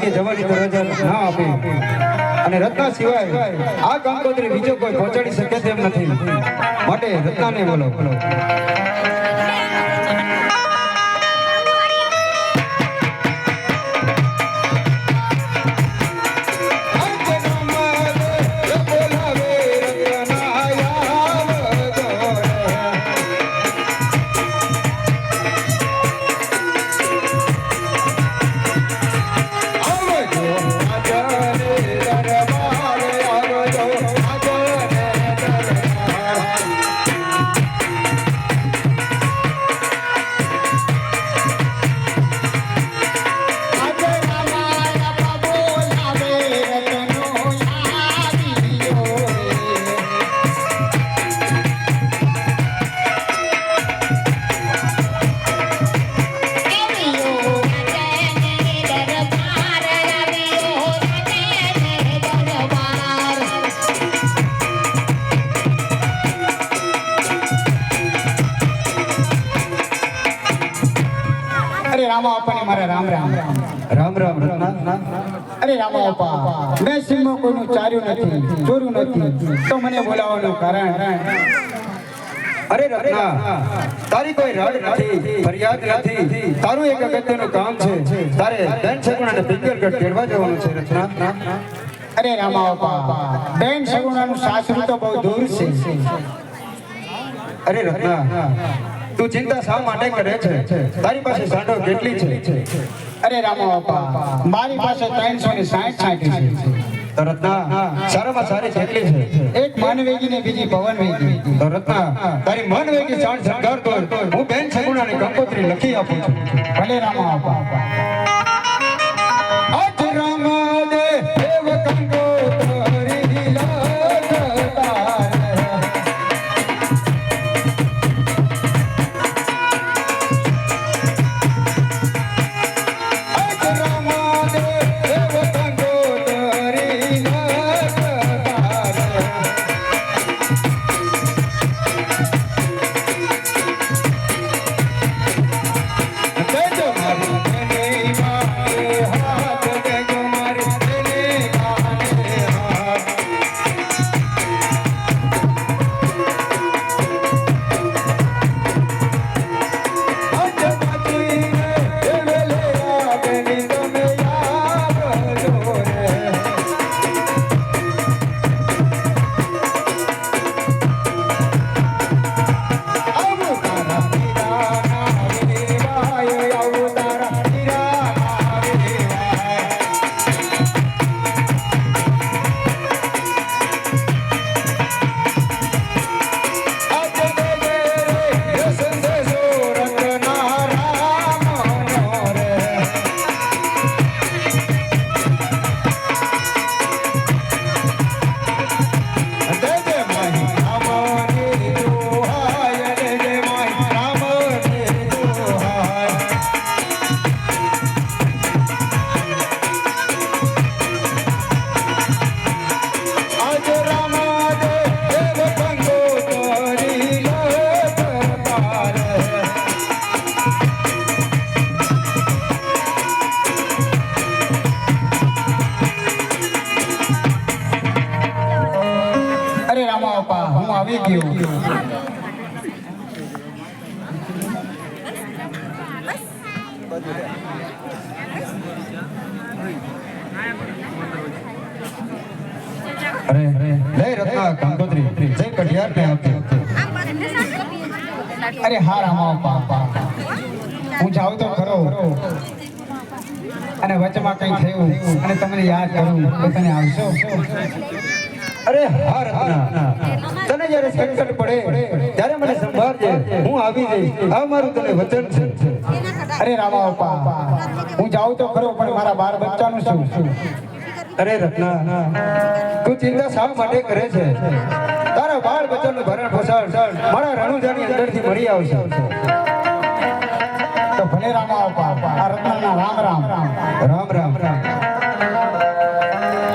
જગ્યાએ જવાની તો રજા ના આપે અને રત્ના સિવાય આ કંકોત્રી બીજો કોઈ પહોંચાડી શકે તેમ નથી માટે રત્નાને બોલો રામ રામ રામ રામ રત્ના અરે રામા બાપા મેં સિંહમાં કોઈનું ચાર્યું નથી ચોર્યું નથી તો મને બોલાવવાનું કારણ અરે રત્ના તારી કોઈ રડ નથી ફરિયાદ નથી તારું એક અગત્યનું કામ છે તારે બેન સગુણાને પિંગલગઢ તેડવા જવાનું છે રત્ના અરે રામા બાપા બેન સગુણાનું સાસરું તો બહુ દૂર છે અરે રત્ના તું ચિંતા શા માટે કરે છે તારી પાસે સાંડો કેટલી છે અરે રામા બાપા મારી પાસે 360 છે તો રત્ના સારામાં સારી કેટલી છે એક માનવેગી ને બીજી પવનવેગી તો રત્ના તારી મનવેગી સાણ શણગાર કર હું બેન સગુણાની કંકોત્રી લખી આપું છું ભલે રામા બાપા અજ રામ દેવ કંકોત્રી લખતા આવી ગયો અરે લે રત્ના કંકોત્રી જય કઢિયાર ને આપજો અરે હા રામા બાપા હું જાઉં તો ખરો અને વચમાં કઈ થયું અને તમને યાદ કરું તો તમે આવશો અરે હા રત્ના તને જ્યારે સંકટ પડે ત્યારે મને સંભાળજે હું આવી જઈશ આ મારું તને વચન છે અરે રામા બાપા હું જાઉં તો ખરો પણ મારા 12 બચ્ચાનું શું અરે રત્ના તું ચિંતા શા માટે કરે છે તારા બાળ બચ્ચાનું ભરણ પોષણ મારા રણુજાની અંદરથી મળી આવશે તો ભલે રામા બાપા આ રત્નાના રામ રામ રામ રામ રામ